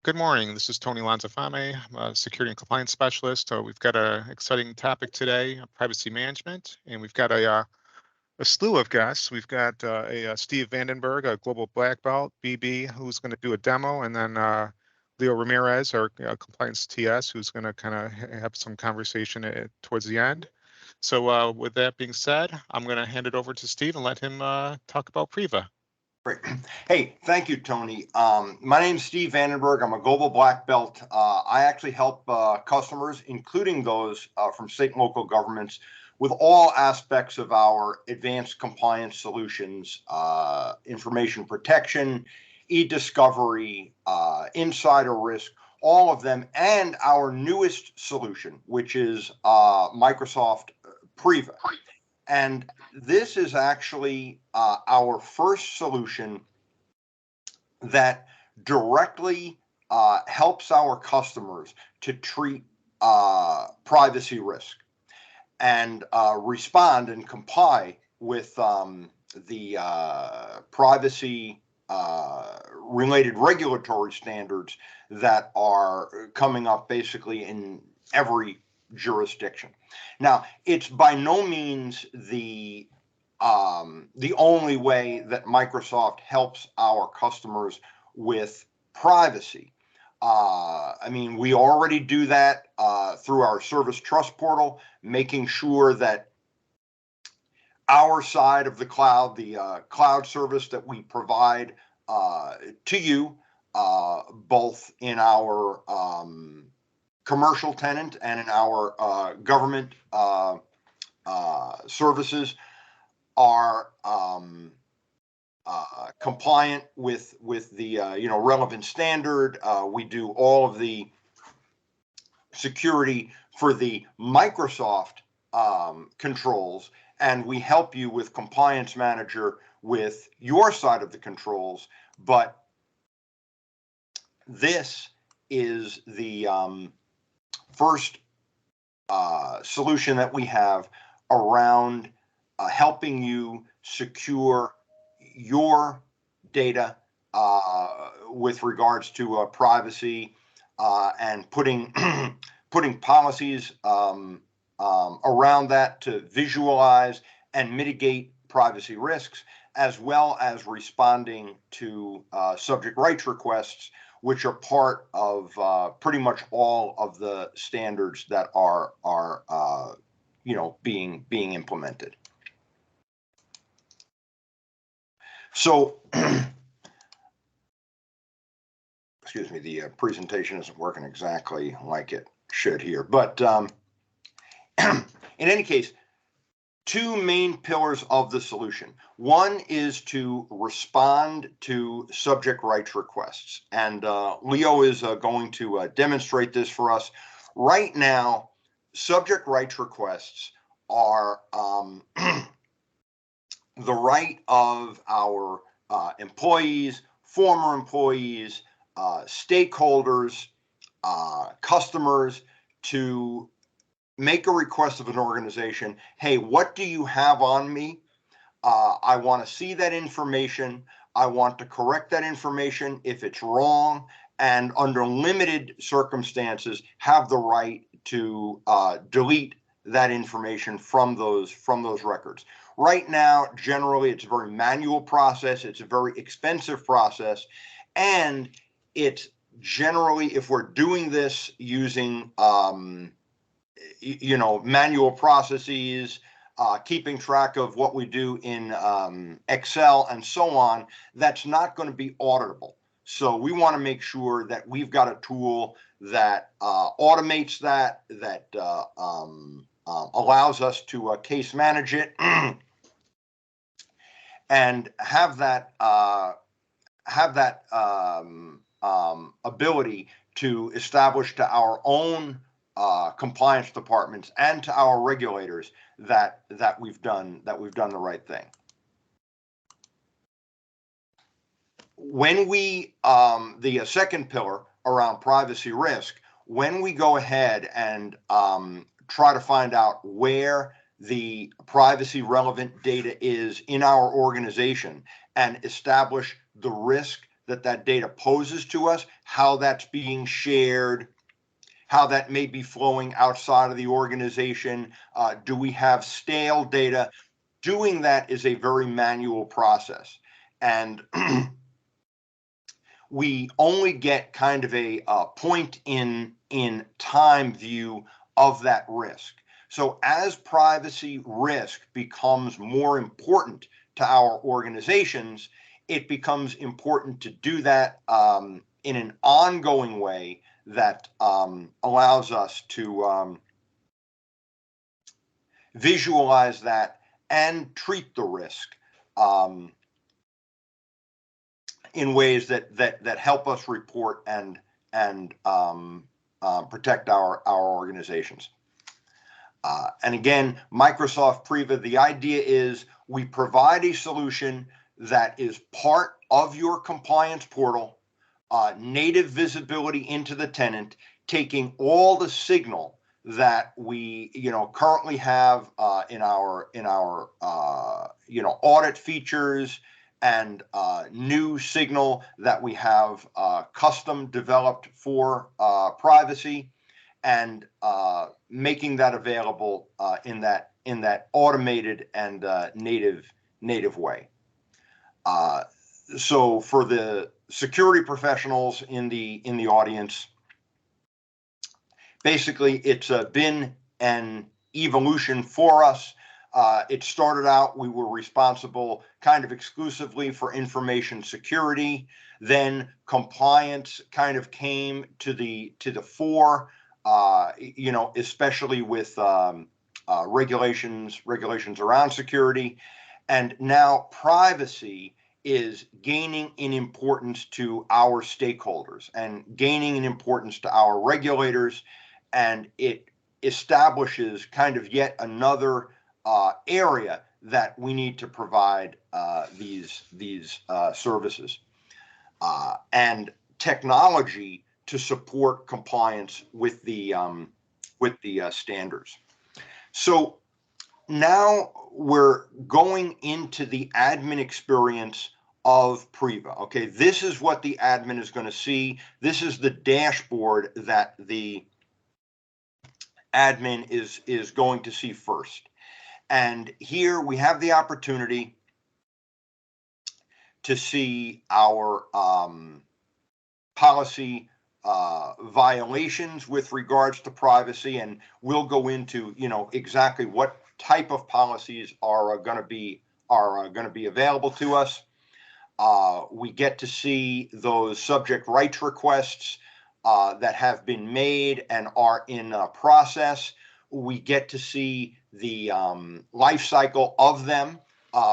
Good morning. This is Tony Lanzafame. I'm a security and compliance specialist. We've got an exciting topic today, privacy management, and we've got a slew of guests. We've got Steve Vandenberg, a global black belt, BB, who's going to do a demo, and then Leo Ramirez, our compliance TS, who's going to kind of have some conversation towards the end. So with that being said, I'm going to hand it over to Steve and let him talk about Priva. Great. Hey, thank you, Tony. My name is Steve Vandenberg. I'm a global black belt. I actually help customers, including those from state and local governments, with all aspects of our advanced compliance solutions, information protection, e-discovery, insider risk, all of them, and our newest solution, which is Microsoft Priva. And this is actually our first solution that directly helps our customers to treat privacy risk and respond and comply with the privacy related regulatory standards that are coming up basically in every jurisdiction. Now, it's by no means the only way that Microsoft helps our customers with privacy. I mean, we already do that through our Service Trust Portal, making sure that our side of the cloud, the cloud service that we provide to you, both in our commercial tenant and in our government services, are compliant with the relevant standard. We do all of the security for the Microsoft controls, and we help you with Compliance Manager with your side of the controls. But this is the first solution that we have around helping you secure your data with regards to privacy and putting policies around that to visualize and mitigate privacy risks, as well as responding to subject rights requests, which are part of pretty much all of the standards that are being implemented. So, excuse me, the presentation isn't working exactly like it should here, but in any case, two main pillars of the solution. One is to respond to subject rights requests, and Leo is going to demonstrate this for us. Right now, subject rights requests are the right of our employees, former employees, stakeholders, customers to make a request of an organization. Hey, what do you have on me? I want to see that information. I want to correct that information if it's wrong, and under limited circumstances, have the right to delete that information from those records. Right now, generally, it's a very manual process. It's a very expensive process, and it's generally, if we're doing this using manual processes, keeping track of what we do in Excel and so on, that's not going to be auditable. So we want to make sure that we've got a tool that automates that allows us to case manage it and have that ability to establish to our own compliance departments and to our regulators that we've done the right thing. When we the second pillar around privacy risk, when we go ahead and try to find out where the privacy relevant data is in our organization and establish the risk that data poses to us, how that's being shared, how that may be flowing outside of the organization. Do we have stale data? Doing that is a very manual process. And we only get kind of a point in time view of that risk. So as privacy risk becomes more important to our organizations, it becomes important to do that in an ongoing way that allows us to visualize that and treat the risk in ways that help us report and protect our organizations. And again, Microsoft Priva, the idea is we provide a solution that is part of your compliance portal, native visibility into the tenant, taking all the signal that we currently have in our audit features, and new signal that we have custom developed for privacy, and making that available in that automated and native way. So for the security professionals in the audience, basically it's been an evolution for us. It started out, we were responsible kind of exclusively for information security. Then compliance kind of came to the fore, especially with regulations around security. And now privacy is gaining in importance to our stakeholders and gaining in importance to our regulators. And it establishes kind of yet another area that we need to provide these services and technology to support compliance with the standards. So now we're going into the admin experience of Priva. Okay, this is what the admin is going to see. This is the dashboard that the admin is going to see first. And here we have the opportunity to see our policy violations with regards to privacy, and we'll go into exactly what type of policies are going to be available to us. We get to see those subject rights requests that have been made and are in process. We get to see the life cycle of them.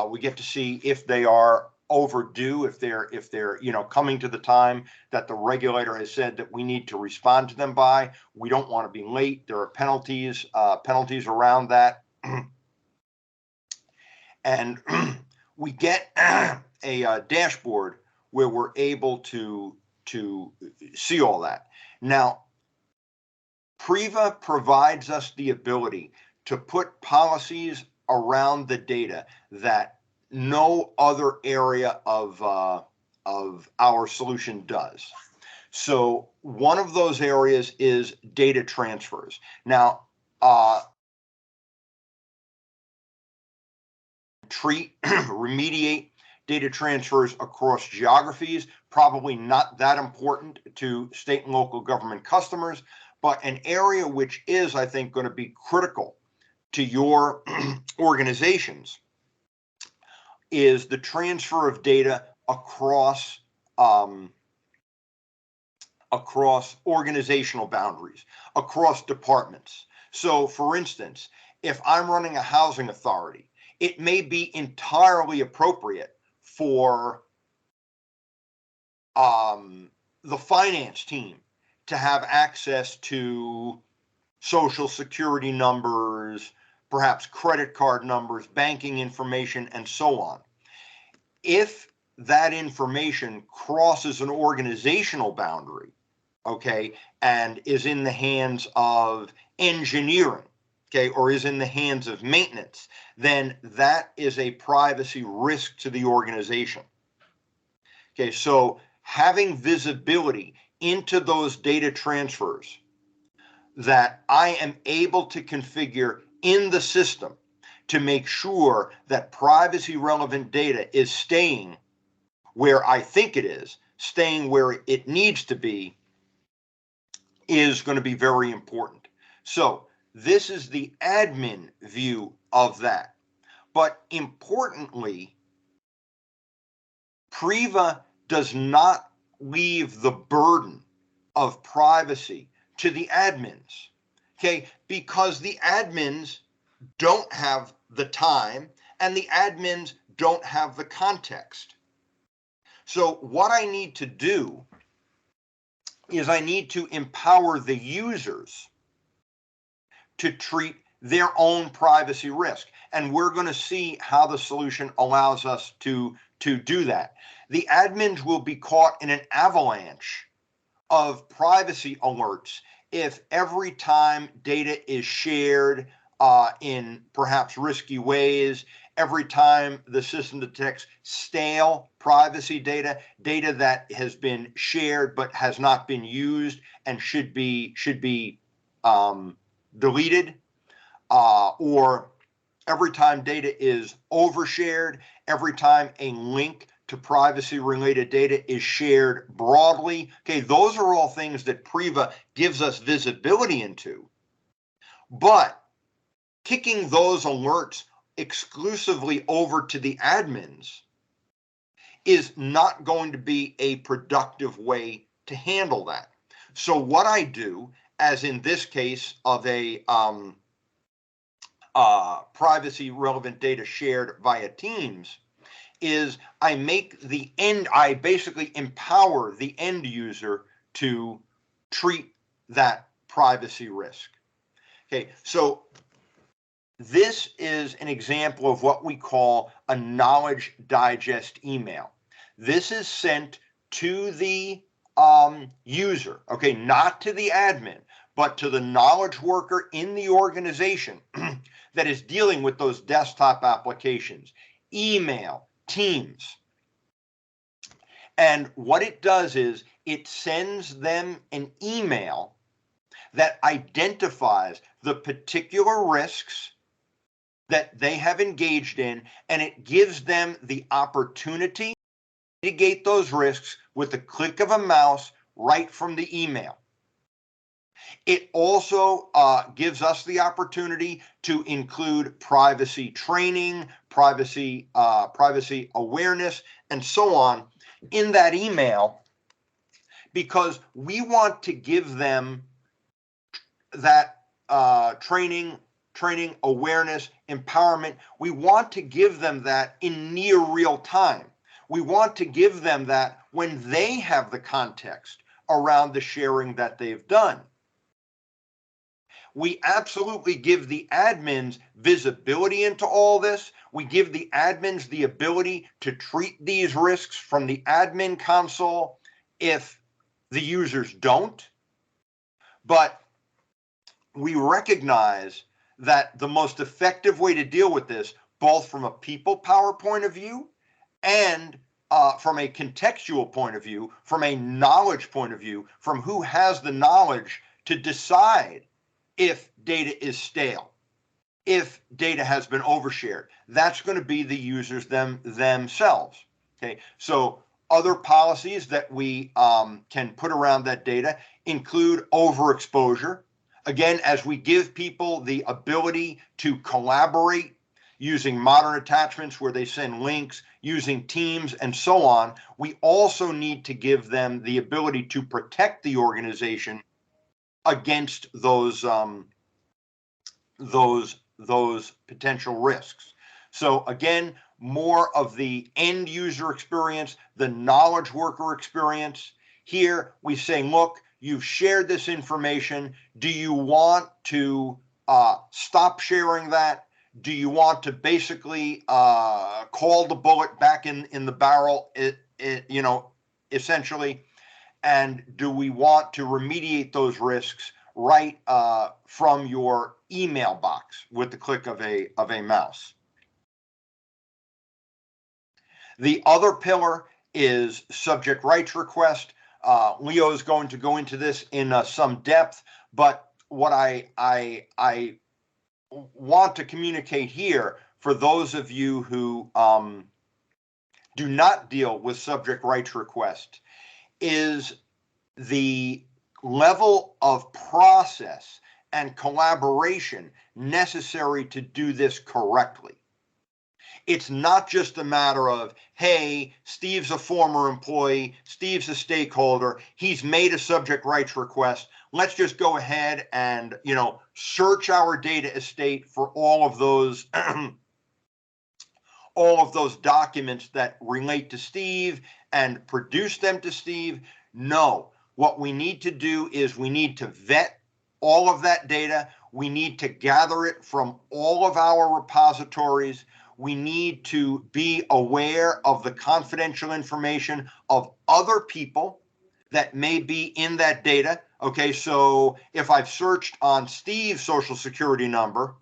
We get to see if they are overdue, if they're coming to the time that the regulator has said that we need to respond to them by. We don't want to be late. There are penalties around that. And we get a dashboard where we're able to see all that. Now, Priva provides us the ability to put policies around the data that no other area of our solution does. So one of those areas is data transfers. Now, remediate data transfers across geographies, probably not that important to state and local government customers, but an area which is, I think, going to be critical to your organizations is the transfer of data across organizational boundaries, across departments. So, for instance, if I'm running a housing authority, it may be entirely appropriate for the finance team to have access to social security numbers, perhaps credit card numbers, banking information, and so on. If that information crosses an organizational boundary, okay, and is in the hands of engineering, okay, or is in the hands of maintenance, then that is a privacy risk to the organization. Okay, so having visibility into those data transfers that I am able to configure in the system to make sure that privacy relevant data is staying where I think it is, staying where it needs to be, is going to be very important. So this is the admin view of that. But importantly, Priva does not leave the burden of privacy to the admins, okay? Because the admins don't have the time and the admins don't have the context. So what I need to do is I need to empower the users to treat their own privacy risk. And we're going to see how the solution allows us to do that. The admins will be caught in an avalanche of privacy alerts if every time data is shared in perhaps risky ways, every time the system detects stale privacy data, data that has been shared but has not been used and should be deleted, or every time data is overshared, every time a link to privacy related data is shared broadly. Okay, those are all things that Priva gives us visibility into. But kicking those alerts exclusively over to the admins is not going to be a productive way to handle that. So what I do, as in this case of a privacy relevant data shared via Teams, is I basically empower the end user to treat that privacy risk. Okay, so this is an example of what we call a knowledge digest email. This is sent to the user, okay, not to the admin, but to the knowledge worker in the organization that is dealing with those desktop applications, email, Teams. And what it does is it sends them an email that identifies the particular risks that they have engaged in, and it gives them the opportunity to mitigate those risks with the click of a mouse right from the email. It also gives us the opportunity to include privacy training, privacy awareness, and so on in that email, because we want to give them that training, awareness, empowerment. We want to give them that in near real time. We want to give them that when they have the context around the sharing that they've done. We absolutely give the admins visibility into all this. We give the admins the ability to treat these risks from the admin console if the users don't. But we recognize that the most effective way to deal with this, both from a people power point of view and from a contextual point of view, from a knowledge point of view, from who has the knowledge to decide if data is stale, if data has been overshared, that's going to be the users themselves. Okay, so other policies that we can put around that data include overexposure. Again, as we give people the ability to collaborate using modern attachments where they send links, using Teams, and so on, we also need to give them the ability to protect the organization against those potential risks. So again, more of the end user experience, the knowledge worker experience. Here we say, look, you've shared this information. Do you want to stop sharing that? Do you want to basically call the bullet back in the barrel, essentially? And do we want to remediate those risks right from your email box with the click of a mouse? The other pillar is subject rights request. Leo is going to go into this in some depth, but what I want to communicate here for those of you who do not deal with subject rights requests is the level of process and collaboration necessary to do this correctly. It's not just a matter of, hey, Steve's a former employee, Steve's a stakeholder, he's made a subject rights request. Let's just go ahead and, search our data estate for all of those all of those documents that relate to Steve and produce them to Steve. No, what we need to do is we need to vet all of that data. We need to gather it from all of our repositories. We need to be aware of the confidential information of other people that may be in that data. Okay, so if I've searched on Steve's social security number,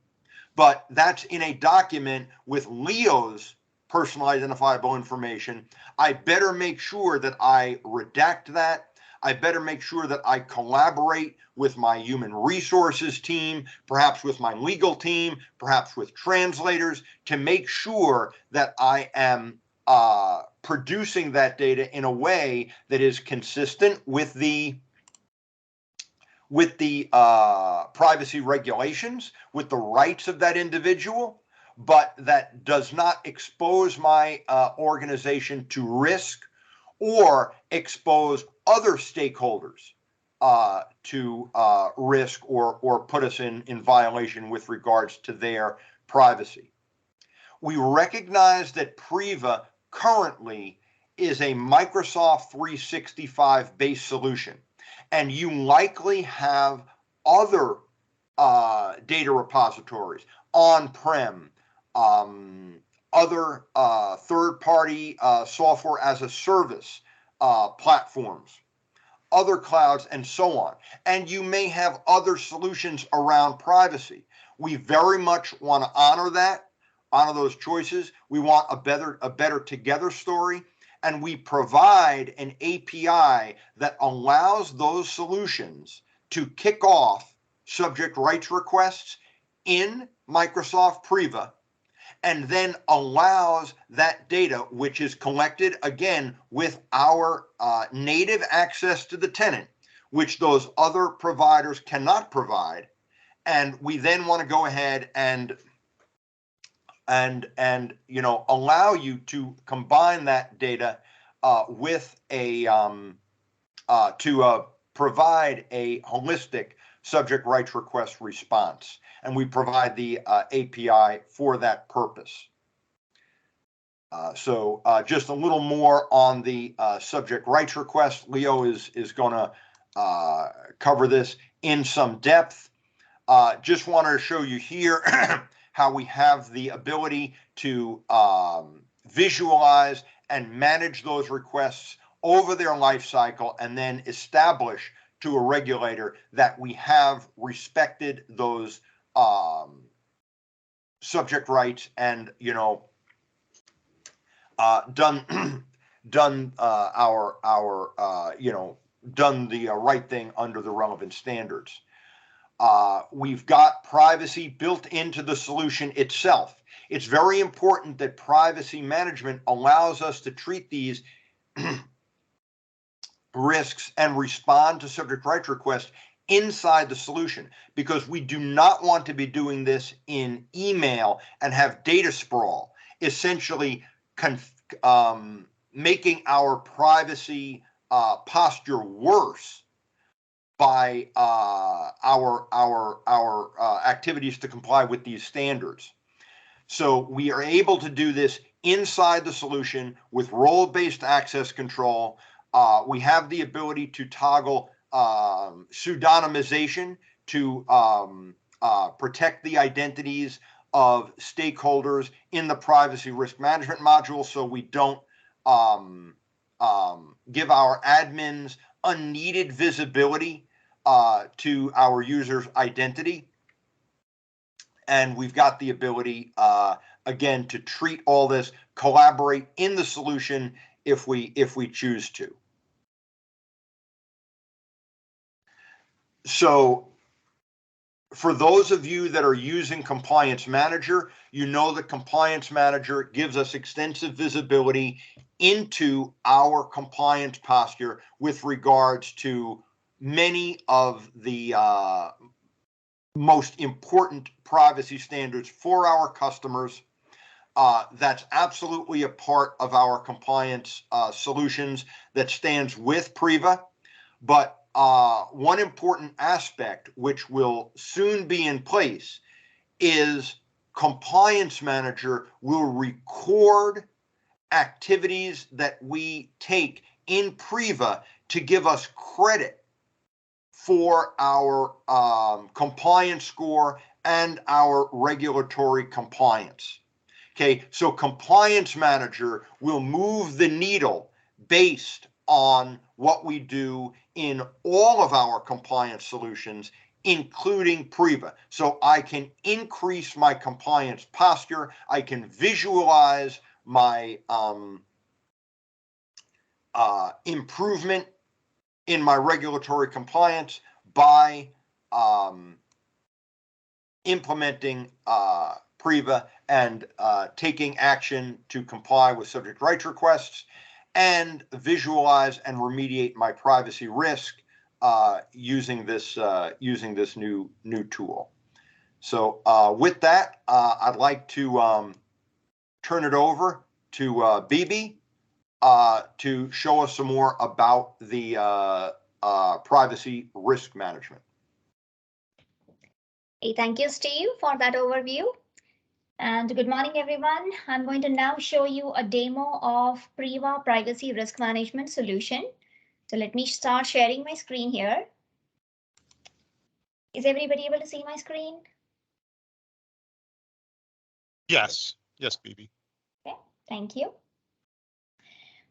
but that's in a document with Leo's personal identifiable information, I better make sure that I redact that. I better make sure that I collaborate with my human resources team, perhaps with my legal team, perhaps with translators, to make sure that I am producing that data in a way that is consistent with the privacy regulations, with the rights of that individual, but that does not expose my organization to risk or expose other stakeholders to risk or put us in violation with regards to their privacy. We recognize that Priva currently is a Microsoft 365 based solution, and you likely have other data repositories on-prem, other third-party software as a service platforms, other clouds, and so on. And you may have other solutions around privacy. We very much want to honor that, honor those choices. We want a better together story. And we provide an API that allows those solutions to kick off subject rights requests in Microsoft Priva, and then allows that data, which is collected again with our native access to the tenant, which those other providers cannot provide. And we then want to go ahead and allow you to combine that data with a to provide a holistic subject rights request response, and we provide the API for that purpose. So just a little more on the subject rights request. Leo is going to cover this in some depth. Just wanted to show you here how we have the ability to visualize and manage those requests over their life cycle, and then establish to a regulator that we have respected those subject rights and done done the right thing under the relevant standards. We've got privacy built into the solution itself. It's very important that privacy management allows us to treat these risks and respond to subject rights requests inside the solution, because we do not want to be doing this in email and have data sprawl, essentially making our privacy posture worse by our activities to comply with these standards. So we are able to do this inside the solution with role-based access control. We have the ability to toggle pseudonymization to protect the identities of stakeholders in the privacy risk management module, so we don't give our admins unneeded visibility to our user's identity. And we've got the ability, again, to treat all this, collaborate in the solution if we choose to. So for those of you that are using Compliance Manager, you know that Compliance Manager gives us extensive visibility into our compliance posture with regards to many of the most important privacy standards for our customers. That's absolutely a part of our compliance solutions that stands with Priva. But one important aspect which will soon be in place is Compliance Manager will record activities that we take in Priva to give us credit for our compliance score and our regulatory compliance. Okay, so Compliance Manager will move the needle based on what we do in all of our compliance solutions, including Priva. So I can increase my compliance posture. I can visualize my improvement in my regulatory compliance by implementing Priva and taking action to comply with subject rights requests and visualize and remediate my privacy risk using this new tool. So with that, I'd like to turn it over to Bibi to show us some more about the privacy risk management. Hey, thank you, Steve, for that overview. And good morning, everyone. I'm going to now show you a demo of Priva Privacy Risk Management solution. So let me start sharing my screen here. Is everybody able to see my screen? Yes, yes, Bibi. Okay, thank you.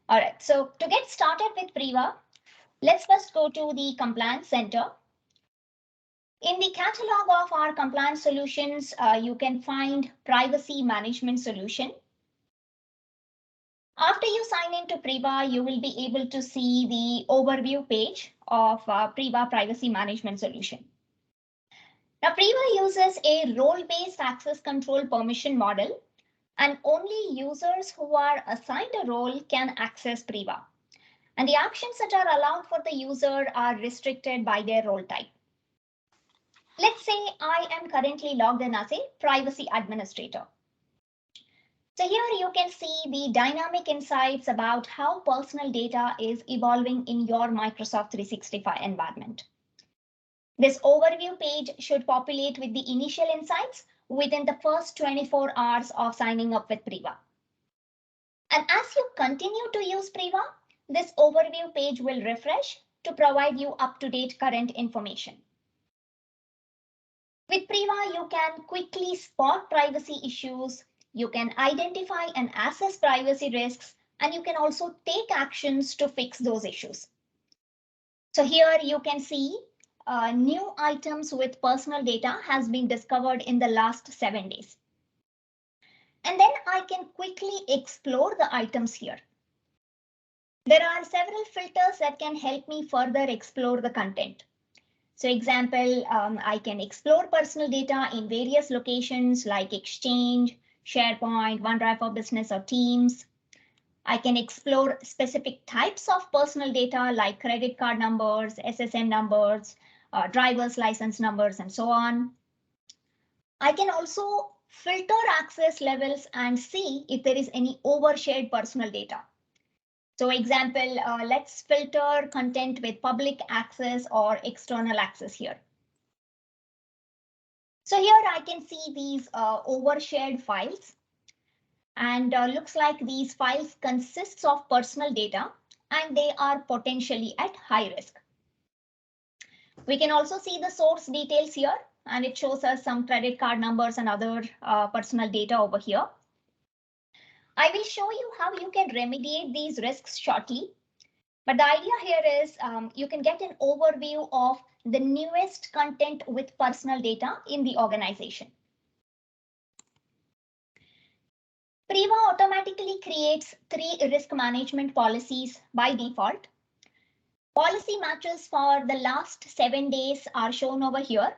All right, so to get started with Priva, let's first go to the Compliance Center. In the catalog of our compliance solutions, you can find Privacy Management Solution. After you sign into Priva, you will be able to see the overview page of Priva Privacy Management Solution. Now, Priva uses a role-based access control permission model, and only users who are assigned a role can access Priva. And the actions that are allowed for the user are restricted by their role type. Let's say I am currently logged in as a privacy administrator. So here you can see the dynamic insights about how personal data is evolving in your Microsoft 365 environment. This overview page should populate with the initial insights within the first 24 hours of signing up with Priva. And as you continue to use Priva, this overview page will refresh to provide you up-to-date current information. With Priva, you can quickly spot privacy issues, you can identify and assess privacy risks, and you can also take actions to fix those issues. So here you can see new items with personal data has been discovered in the last 7 days. And then I can quickly explore the items here. There are several filters that can help me further explore the content. So example, I can explore personal data in various locations like Exchange, SharePoint, OneDrive for Business, or Teams. I can explore specific types of personal data like credit card numbers, SSN numbers, driver's license numbers, and so on. I can also filter access levels and see if there is any overshared personal data. So example, let's filter content with public access or external access here. So here I can see these overshared files, and looks like these files consists of personal data and they are potentially at high risk. We can also see the source details here, and it shows us some credit card numbers and other personal data over here. I will show you how you can remediate these risks shortly. But the idea here is you can get an overview of the newest content with personal data in the organization. Priva automatically creates 3 risk management policies by default. Policy matches for the last 7 days are shown over here,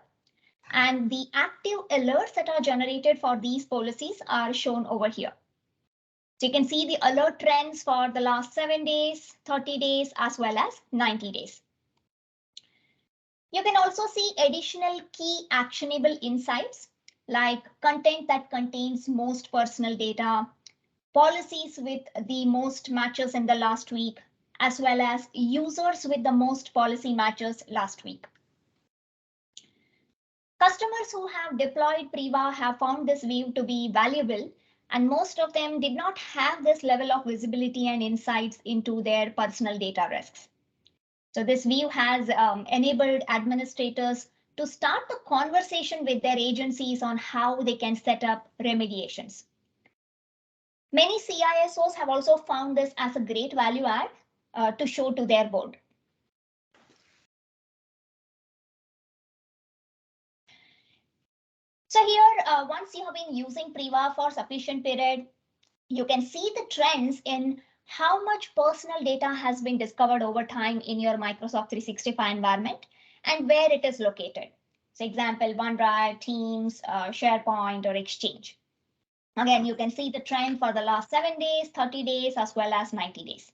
and the active alerts that are generated for these policies are shown over here. So you can see the alert trends for the last 7 days, 30 days, as well as 90 days. You can also see additional key actionable insights like content that contains most personal data, policies with the most matches in the last week, as well as users with the most policy matches last week. Customers who have deployed Priva have found this view to be valuable, and most of them did not have this level of visibility and insights into their personal data risks. So this view has enabled administrators to start the conversation with their agencies on how they can set up remediations. Many CISOs have also found this as a great value add to show to their board. So here, once you have been using Priva for sufficient period, you can see the trends in how much personal data has been discovered over time in your Microsoft 365 environment and where it is located. So example, OneDrive, Teams, SharePoint, or Exchange. Again, you can see the trend for the last 7 days, 30 days, as well as 90 days.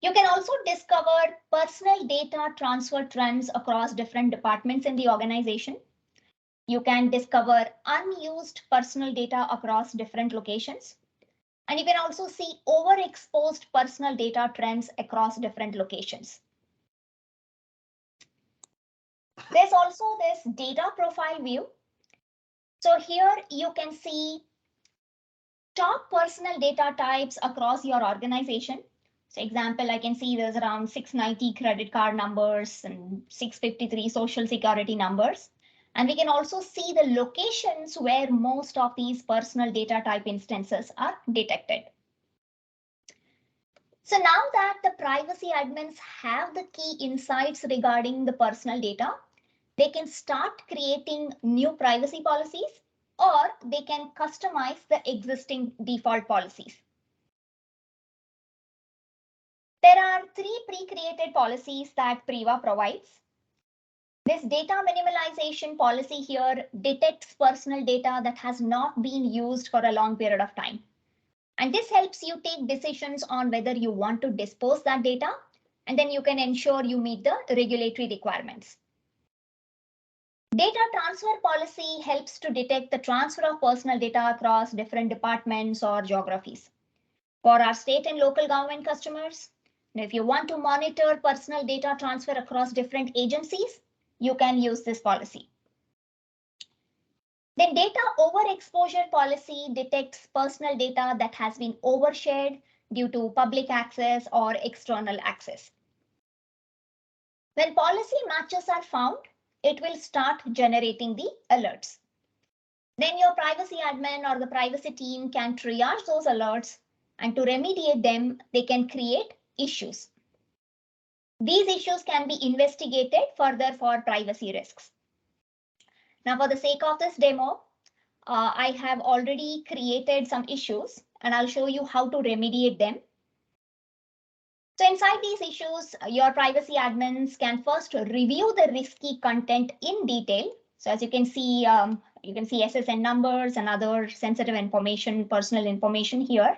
You can also discover personal data transfer trends across different departments in the organization. You can discover unused personal data across different locations. And you can also see overexposed personal data trends across different locations. There's also this data profile view. So here you can see top personal data types across your organization. So example, I can see there's around 690 credit card numbers and 653 social security numbers. And we can also see the locations where most of these personal data type instances are detected. So now that the privacy admins have the key insights regarding the personal data, they can start creating new privacy policies, or they can customize the existing default policies. There are 3 pre-created policies that Priva provides. This data minimalization policy here detects personal data that has not been used for a long period of time. And this helps you take decisions on whether you want to dispose that data, and then you can ensure you meet the regulatory requirements. Data transfer policy helps to detect the transfer of personal data across different departments or geographies. For our state and local government customers, if you want to monitor personal data transfer across different agencies, you can use this policy. Then data overexposure policy detects personal data that has been overshared due to public access or external access. When policy matches are found, it will start generating the alerts. Then your privacy admin or the privacy team can triage those alerts, and to remediate them, they can create issues. These issues can be investigated further for privacy risks. Now, for the sake of this demo, I have already created some issues, and I'll show you how to remediate them. So inside these issues, your privacy admins can first review the risky content in detail. So as you can see SSN numbers and other sensitive information, personal information here.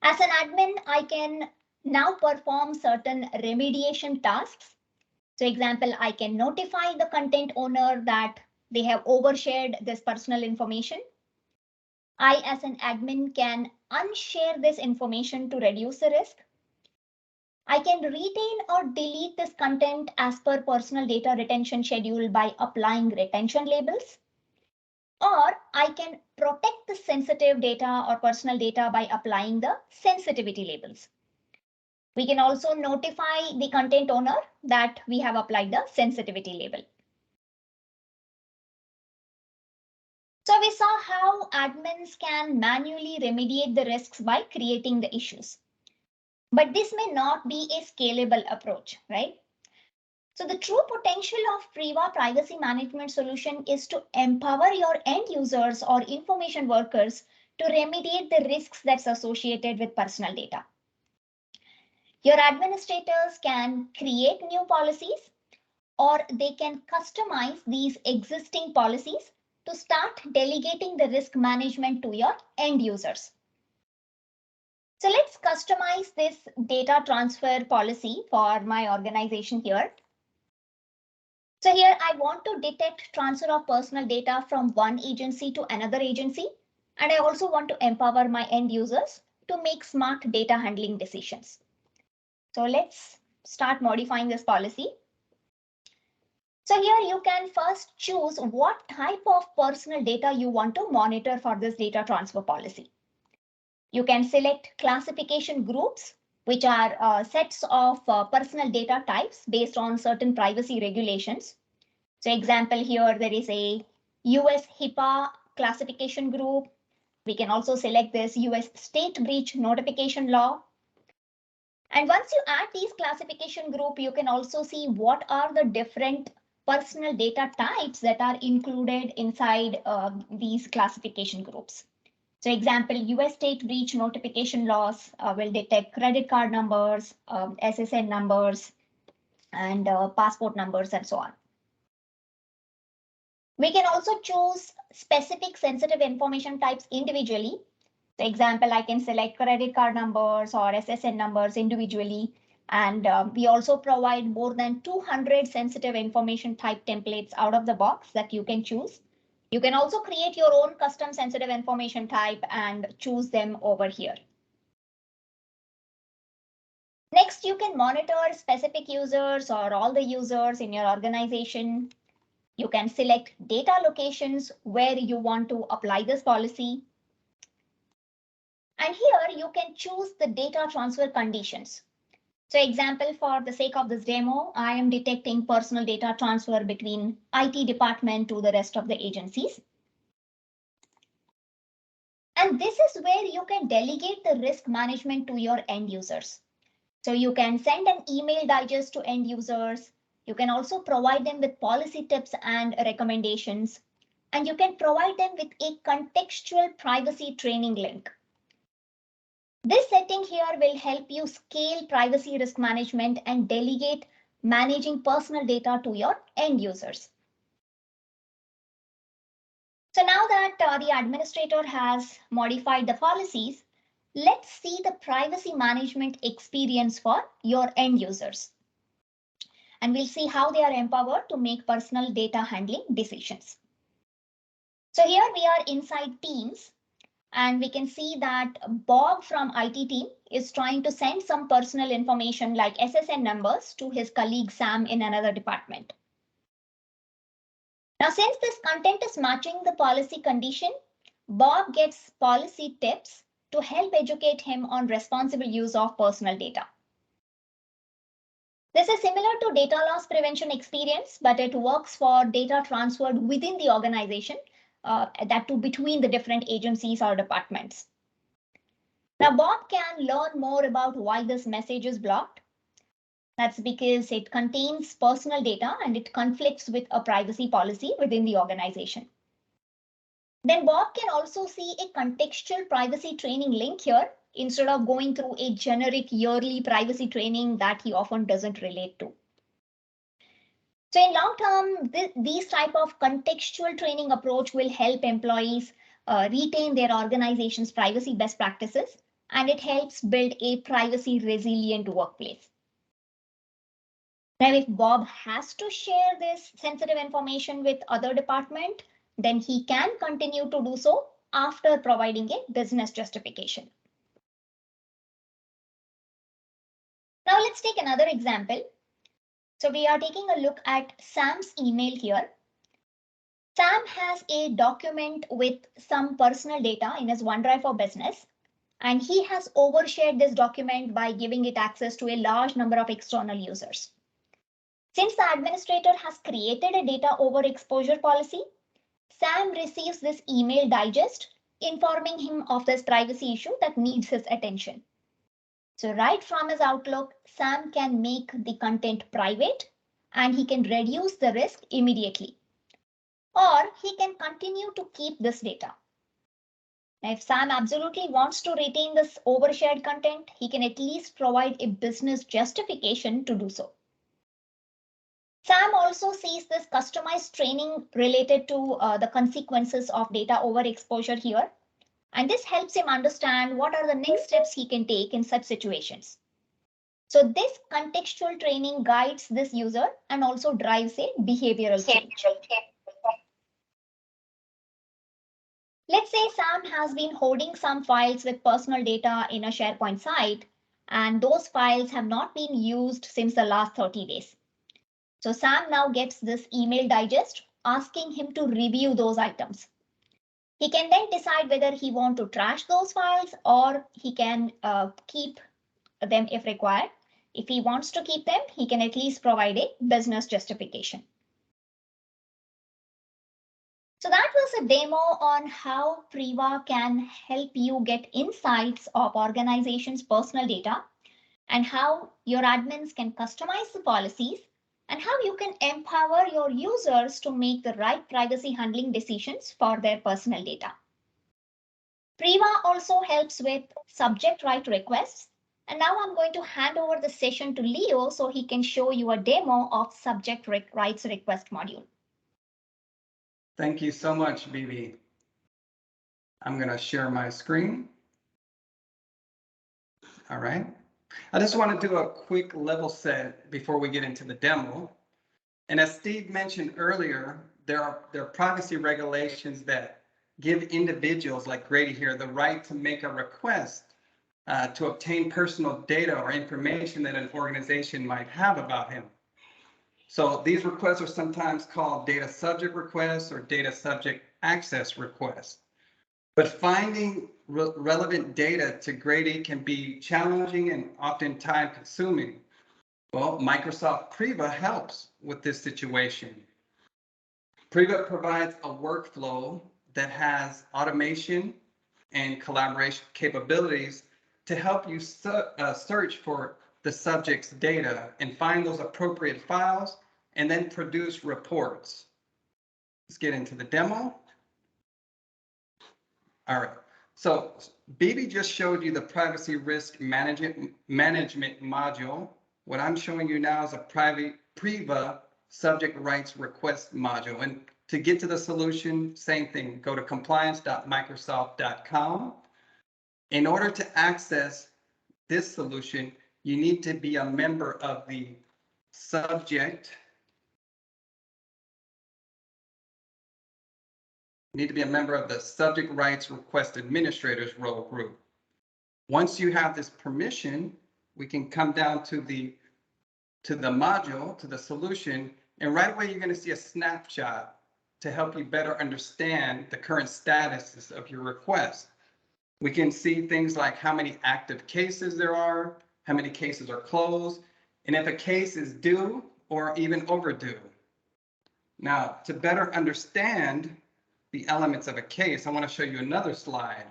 As an admin, I can now perform certain remediation tasks. So example, I can notify the content owner that they have overshared this personal information. I, as an admin, can unshare this information to reduce the risk. I can retain or delete this content as per personal data retention schedule by applying retention labels. Or I can protect the sensitive data or personal data by applying the sensitivity labels. We can also notify the content owner that we have applied the sensitivity label. So we saw how admins can manually remediate the risks by creating the issues. But this may not be a scalable approach, right? So the true potential of Priva privacy management solution is to empower your end users or information workers to remediate the risks that's associated with personal data. Your administrators can create new policies, or they can customize these existing policies to start delegating the risk management to your end users. So let's customize this data transfer policy for my organization here. So here I want to detect transfer of personal data from one agency to another agency. And I also want to empower my end users to make smart data handling decisions. So let's start modifying this policy. So here you can first choose what type of personal data you want to monitor for this data transfer policy. You can select classification groups, which are sets of personal data types based on certain privacy regulations. So example here, there is a US HIPAA classification group. We can also select this US state breach notification law. And once you add these classification group, you can also see what are the different personal data types that are included inside these classification groups. So example, US state breach notification laws will detect credit card numbers, SSN numbers, and passport numbers, and so on. We can also choose specific sensitive information types individually. For example, I can select credit card numbers or SSN numbers individually. And we also provide more than 200 sensitive information type templates out of the box that you can choose. You can also create your own custom sensitive information type and choose them over here. Next, you can monitor specific users or all the users in your organization. You can select data locations where you want to apply this policy. And here you can choose the data transfer conditions. So example, for the sake of this demo, I am detecting personal data transfer between IT department to the rest of the agencies. And this is where you can delegate the risk management to your end users. So you can send an email digest to end users. You can also provide them with policy tips and recommendations. And you can provide them with a contextual privacy training link. This setting here will help you scale privacy risk management and delegate managing personal data to your end users. So now that the administrator has modified the policies, let's see the privacy management experience for your end users. And we'll see how they are empowered to make personal data handling decisions. So here we are inside Teams. And we can see that Bob from IT team is trying to send some personal information like SSN numbers to his colleague Sam in another department. Now, since this content is matching the policy condition, Bob gets policy tips to help educate him on responsible use of personal data. This is similar to data loss prevention experience, but it works for data transferred within the organization. That too between the different agencies or departments. Now, Bob can learn more about why this message is blocked. That's because it contains personal data and it conflicts with a privacy policy within the organization. Then Bob can also see a contextual privacy training link here instead of going through a generic yearly privacy training that he often doesn't relate to. So in long term, these type of contextual training approach will help employees retain their organization's privacy best practices, and it helps build a privacy resilient workplace. Now, if Bob has to share this sensitive information with other department, then he can continue to do so after providing a business justification. Now let's take another example. So we are taking a look at Sam's email here. Sam has a document with some personal data in his OneDrive for Business, and he has overshared this document by giving it access to a large number of external users. Since the administrator has created a data overexposure policy, Sam receives this email digest informing him of this privacy issue that needs his attention. So right from his Outlook, Sam can make the content private and he can reduce the risk immediately. Or he can continue to keep this data. Now, if Sam absolutely wants to retain this overshared content, he can at least provide a business justification to do so. Sam also sees this customized training related to the consequences of data overexposure here. And this helps him understand what are the next steps he can take in such situations. So this contextual training guides this user and also drives a behavioral change. Let's say Sam has been holding some files with personal data in a SharePoint site, and those files have not been used since the last 30 days. So Sam now gets this email digest asking him to review those items. He can then decide whether he wants to trash those files or he can keep them if required. If he wants to keep them, he can at least provide a business justification. So that was a demo on how Priva can help you get insights of organizations' personal data and how your admins can customize the policies and how you can empower your users to make the right privacy handling decisions for their personal data. Priva also helps with subject right requests. And now I'm going to hand over the session to Leo so he can show you a demo of subject rights request module. Thank you so much, Bibi. I'm going to share my screen. All right. I just want to do a quick level set before we get into the demo. And as Steve mentioned earlier, there are privacy regulations that give individuals like Grady here the right to make a request to obtain personal data or information that an organization might have about him. So these requests are sometimes called data subject requests or data subject access requests. But finding relevant data to Grady can be challenging and often time consuming. Well, Microsoft Priva helps with this situation. Priva provides a workflow that has automation and collaboration capabilities to help you search for the subject's data and find those appropriate files and then produce reports. Let's get into the demo. All right, so Bibi just showed you the privacy risk management module. What I'm showing you now is a Priva subject rights request module. And to get to the solution, same thing, go to compliance.microsoft.com. In order to access this solution, you need to be a member of the subject. You need to be a member of the Subject Rights Request Administrators role group. Once you have this permission, we can come down to the module, to the solution, and right away you're going to see a snapshot to help you better understand the current status of your request. We can see things like how many active cases there are, how many cases are closed, and if a case is due or even overdue. Now, to better understand the elements of a case, I want to show you another slide.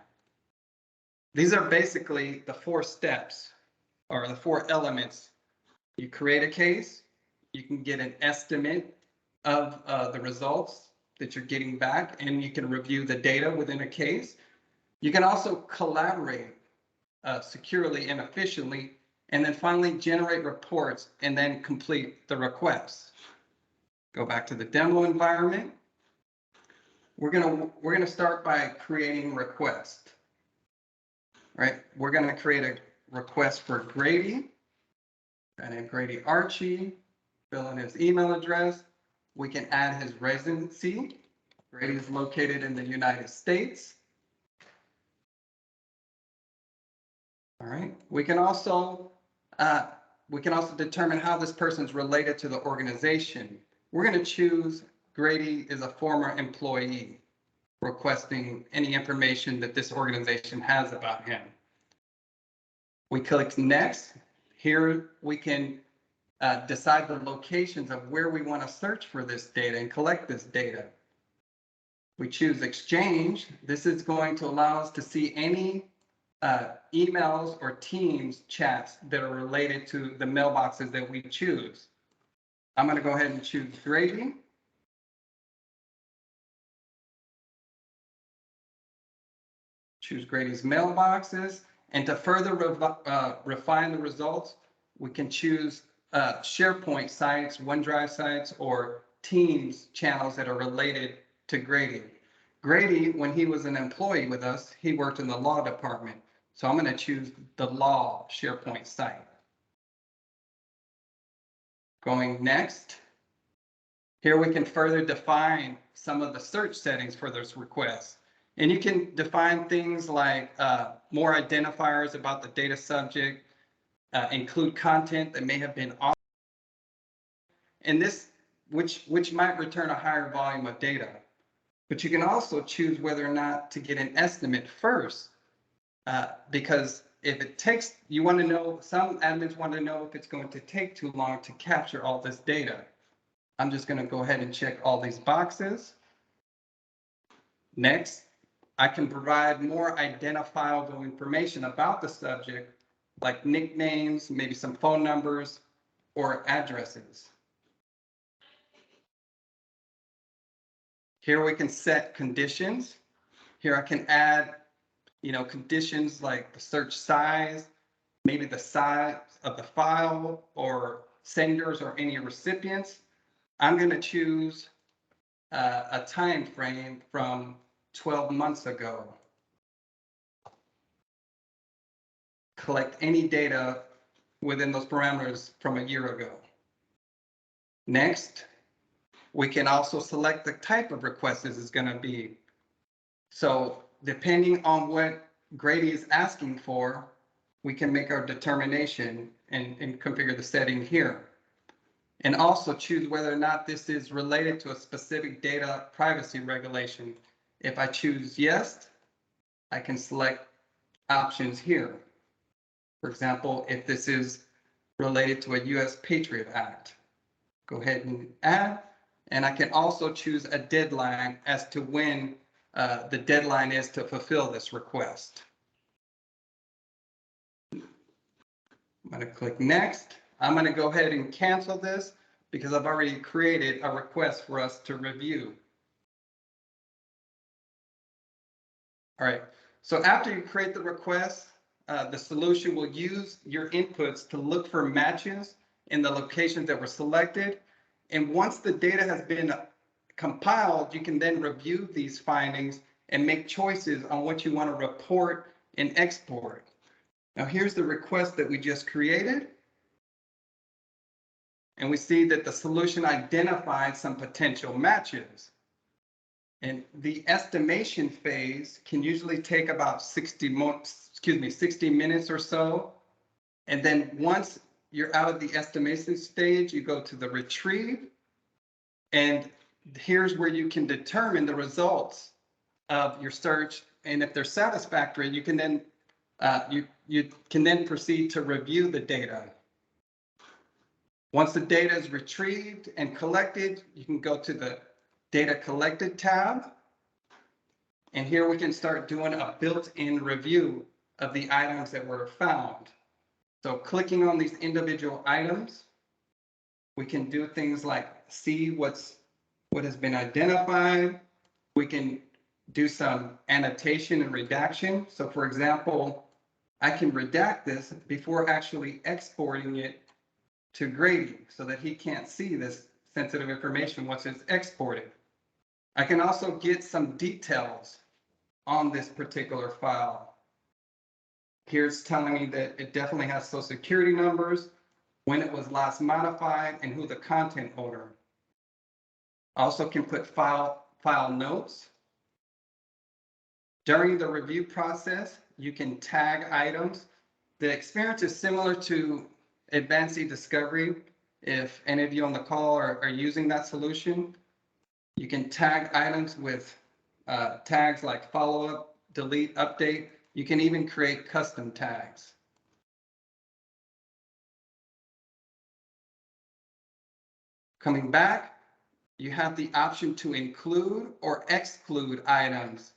These are basically the 4 steps or the 4 elements. You create a case, you can get an estimate of the results that you're getting back, and you can review the data within a case. You can also collaborate securely and efficiently, and then finally generate reports and then complete the requests. Go back to the demo environment. We're gonna start by creating request. All right, we're gonna create a request for Grady. And Grady Archie, fill in his email address. We can add his residency. Grady is located in the United States. All right. We can also determine how this person's related to the organization. We're going to choose Grady is a former employee, requesting any information that this organization has about him. We click next. Here we can decide the locations of where we want to search for this data and collect this data. We choose exchange. This is going to allow us to see any emails or Teams chats that are related to the mailboxes that we choose. I'm going to go ahead and choose Grady. choose Grady's mailboxes. And to further refine the results, we can choose SharePoint sites, OneDrive sites, or Teams channels that are related to Grady. Grady, when he was an employee with us, he worked in the law department. So I'm going to choose the law SharePoint site. Going next. Here we can further define some of the search settings for this request. And you can define things like more identifiers about the data subject, include content that may have been off, and this, which might return a higher volume of data. But you can also choose whether or not to get an estimate first, because if it takes, you want to know, some admins want to know if it's going to take too long to capture all this data. I'm just going to go ahead and check all these boxes. Next, I can provide more identifiable information about the subject, like nicknames, maybe some phone numbers, or addresses. Here we can set conditions. Here I can add, conditions like the search size, maybe the size of the file, or senders or any recipients. I'm going to choose a time frame from 12 months ago. Collect any data within those parameters from a year ago. Next, we can also select the type of request this is going to be. So depending on what Grady is asking for, we can make our determination and configure the setting here. And also choose whether or not this is related to a specific data privacy regulation. If I choose yes, I can select options here. For example, if this is related to a US Patriot Act, go ahead and add. And I can also choose a deadline as to when the deadline is to fulfill this request. I'm going to click next. I'm going to go ahead and cancel this because I've already created a request for us to review. All right, so after you create the request, the solution will use your inputs to look for matches in the locations that were selected. And once the data has been compiled, you can then review these findings and make choices on what you want to report and export. Now here's the request that we just created. And we see that the solution identified some potential matches. And the estimation phase can usually take about 60 minutes or so. And then once you're out of the estimation stage, you go to the retrieve. And here's where you can determine the results of your search. And if they're satisfactory, you can then you can then proceed to review the data. Once the data is retrieved and collected, you can go to the Data Collected tab. And here we can start doing a built-in review of the items that were found. So clicking on these individual items, we can do things like see what has been identified. We can do some annotation and redaction. So for example, I can redact this before actually exporting it to Grady so that he can't see this sensitive information once it's exported. I can also get some details on this particular file. Here it's telling me that it definitely has social security numbers, when it was last modified, and who the content owner. I also can put file notes. During the review process, you can tag items. The experience is similar to Advanced eDiscovery. If any of you on the call are using that solution, you can tag items with tags like follow-up, delete, update. You can even create custom tags. Coming back, you have the option to include or exclude items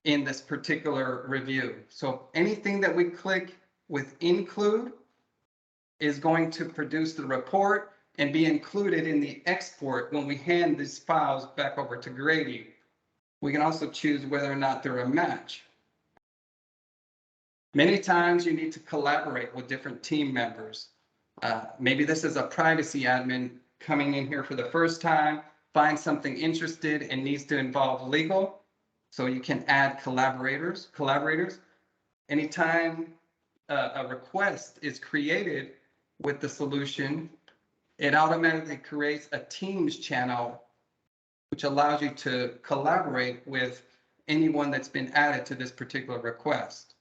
in this particular review. So anything that we click with include is going to produce the report and be included in the export when we hand these files back over to Grady. We can also choose whether or not they're a match. Many times you need to collaborate with different team members. Maybe this is a privacy admin coming in here for the first time, finds something interested and needs to involve legal. So you can add collaborators. Anytime a request is created with the solution, it automatically creates a Teams channel, which allows you to collaborate with anyone that's been added to this particular request.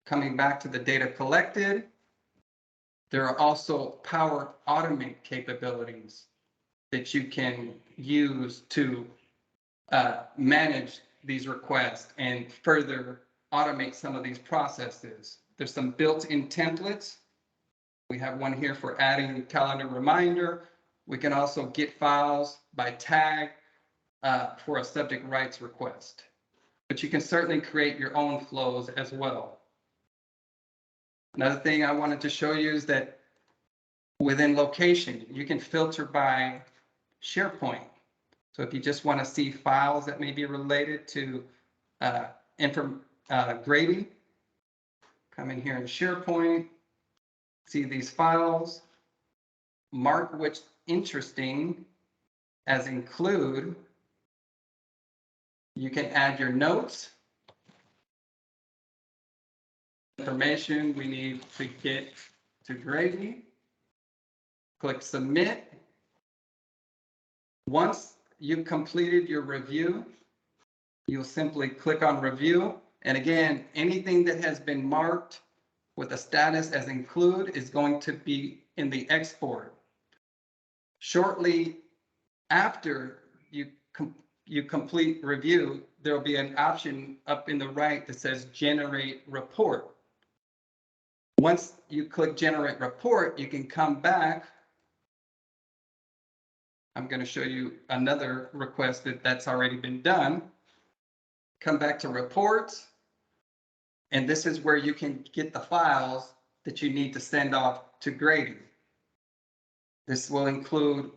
Coming back to the data collected, there are also Power Automate capabilities that you can use to manage these requests and further automate some of these processes. There's some built-in templates. We have one here for adding calendar reminder. We can also get files by tag for a subject rights request. But you can certainly create your own flows as well. Another thing I wanted to show you is that within location, you can filter by SharePoint. So if you just want to see files that may be related to grading, come in here in SharePoint, see these files, mark which interesting as include. You can add your notes, information we need to get to grading. Click submit. Once you've completed your review, you'll simply click on review. And again, anything that has been marked with a status as include is going to be in the export. Shortly after you complete review, there will be an option up in the right that says generate report. Once you click generate report, you can come back. I'm going to show you another request that's already been done. Come back to reports. And this is where you can get the files that you need to send off to grading. This will include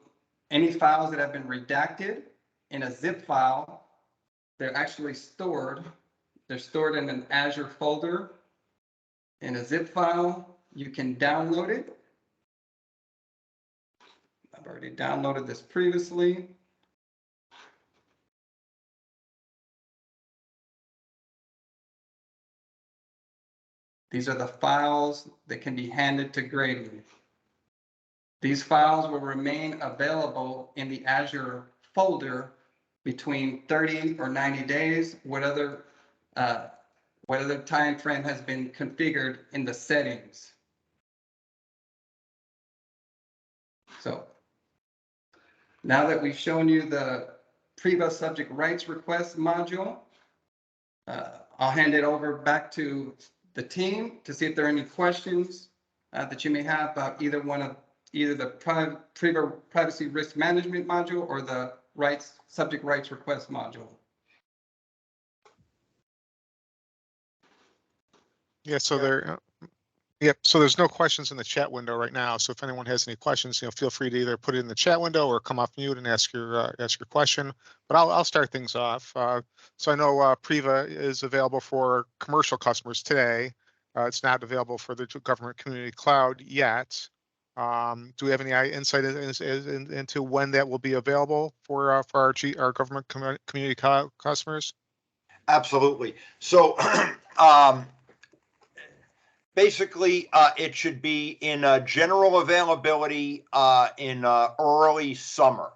any files that have been redacted in a zip file. They're actually stored. They're stored in an Azure folder in a zip file. You can download it. I've already downloaded this previously. These are the files that can be handed to grading. These files will remain available in the Azure folder between 30 or 90 days, whatever time frame has been configured in the settings. So now that we've shown you the Priva Subject Rights Request module, I'll hand it over back to the team to see if there are any questions that you may have about either the Priva Privacy Risk Management module or the Subject Rights Request module. Yeah, so so there's no questions in the chat window right now. So if anyone has any questions, feel free to either put it in the chat window or come off mute and ask your question. But I'll start things off. So I know Priva is available for commercial customers today. It's not available for the government community cloud yet. Do we have any insight into when that will be available for our government community cloud customers? Absolutely. So basically, it should be in general availability in early summer.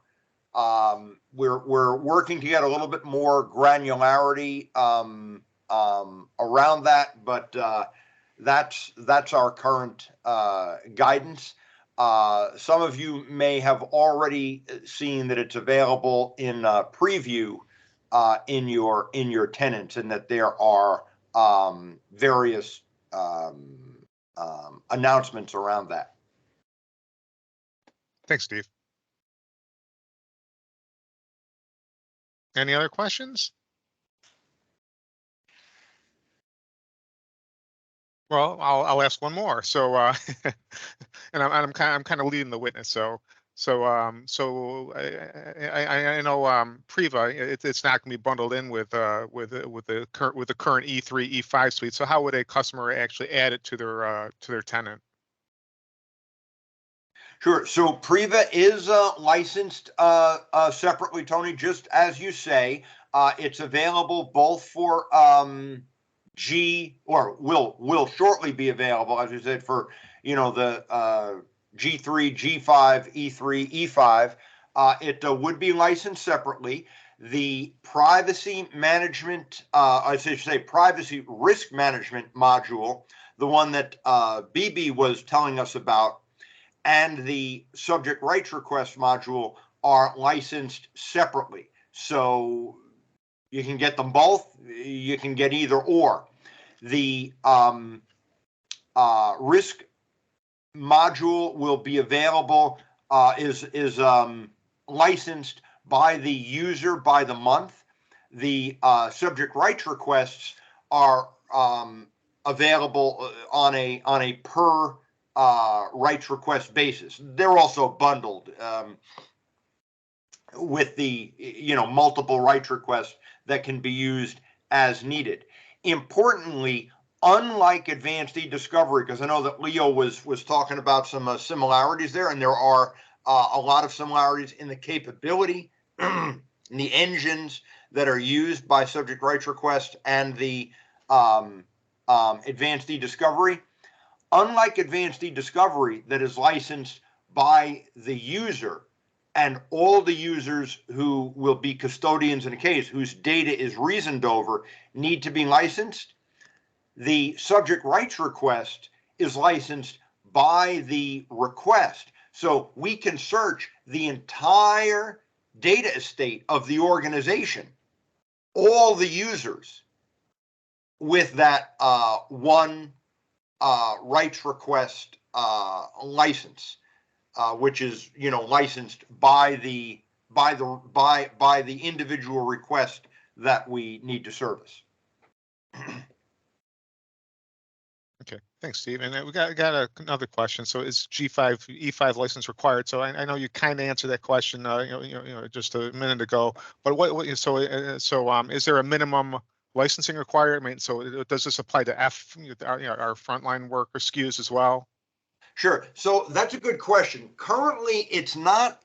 We're working to get a little bit more granularity around that, but that's our current guidance. Some of you may have already seen that it's available in preview in your tenants, and that there are various announcements around that. Thanks, Steve. Any other questions? Well, I'll ask one more. So, and I'm kind of leading the witness. So So I know Priva, it's not going to be bundled in with the current E3, E5 suite. So how would a customer actually add it to their tenant? Sure. So Priva is licensed separately, Tony, just as you say. It's available both for will shortly be available, as you said, for the G3, G5, E3, E5. It would be licensed separately. The privacy management, I should say privacy risk management module, the one that BB was telling us about, and the subject rights request module are licensed separately. So you can get them both. You can get either or. The risk module will be available, is licensed by the user by the month. The subject rights requests are available on a per rights request basis. They're also bundled with the multiple rights requests that can be used as needed. Importantly, unlike advanced e-discovery, because I know that Leo was talking about some similarities there, and there are a lot of similarities in the capability, in the engines that are used by subject rights request and the advanced e-discovery. Unlike advanced e-discovery that is licensed by the user, and all the users who will be custodians in a case whose data is reasoned over need to be licensed, the subject rights request is licensed by the request. So we can search the entire data estate of the organization, all the users, with that one rights request license, which is licensed by the individual request that we need to service. Okay, thanks, Steve. And we got another question. So is G5 E5 license required? So I know you kind of answered that question, just a minute ago. But is there a minimum licensing required? I mean, so does this apply to our frontline worker SKUs as well? Sure. So that's a good question. Currently, it's not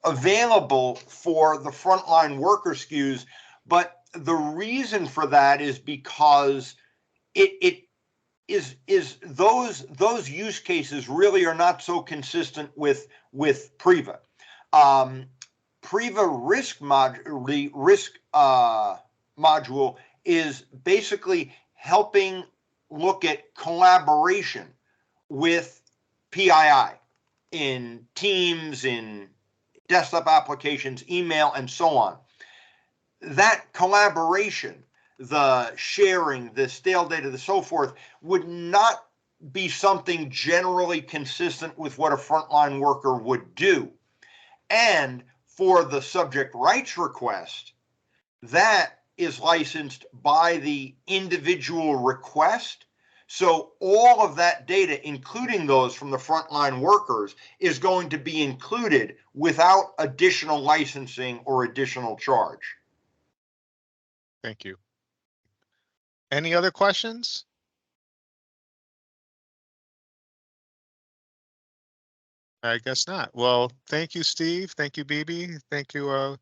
available for the frontline worker SKUs, but the reason for that is because it is those use cases really are not so consistent with Priva. Priva Risk module is basically helping look at collaboration with PII in Teams, in desktop applications, email, and so on. That collaboration, the sharing, the stale data, the so forth, would not be something generally consistent with what a frontline worker would do. And for the subject rights request, that is licensed by the individual request. So all of that data, including those from the frontline workers, is going to be included without additional licensing or additional charge. Thank you. Any other questions? I guess not. Well, thank you, Steve. Thank you, BB. Thank you,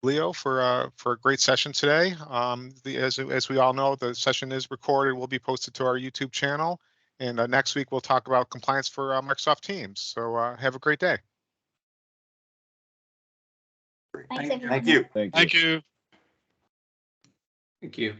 Leo, for a great session today. As we all know, the session is recorded, will be posted to our YouTube channel. And next week, we'll talk about compliance for Microsoft Teams. So have a great day. Thanks, everyone. Thank you. Thank you. Thank you. Thank you.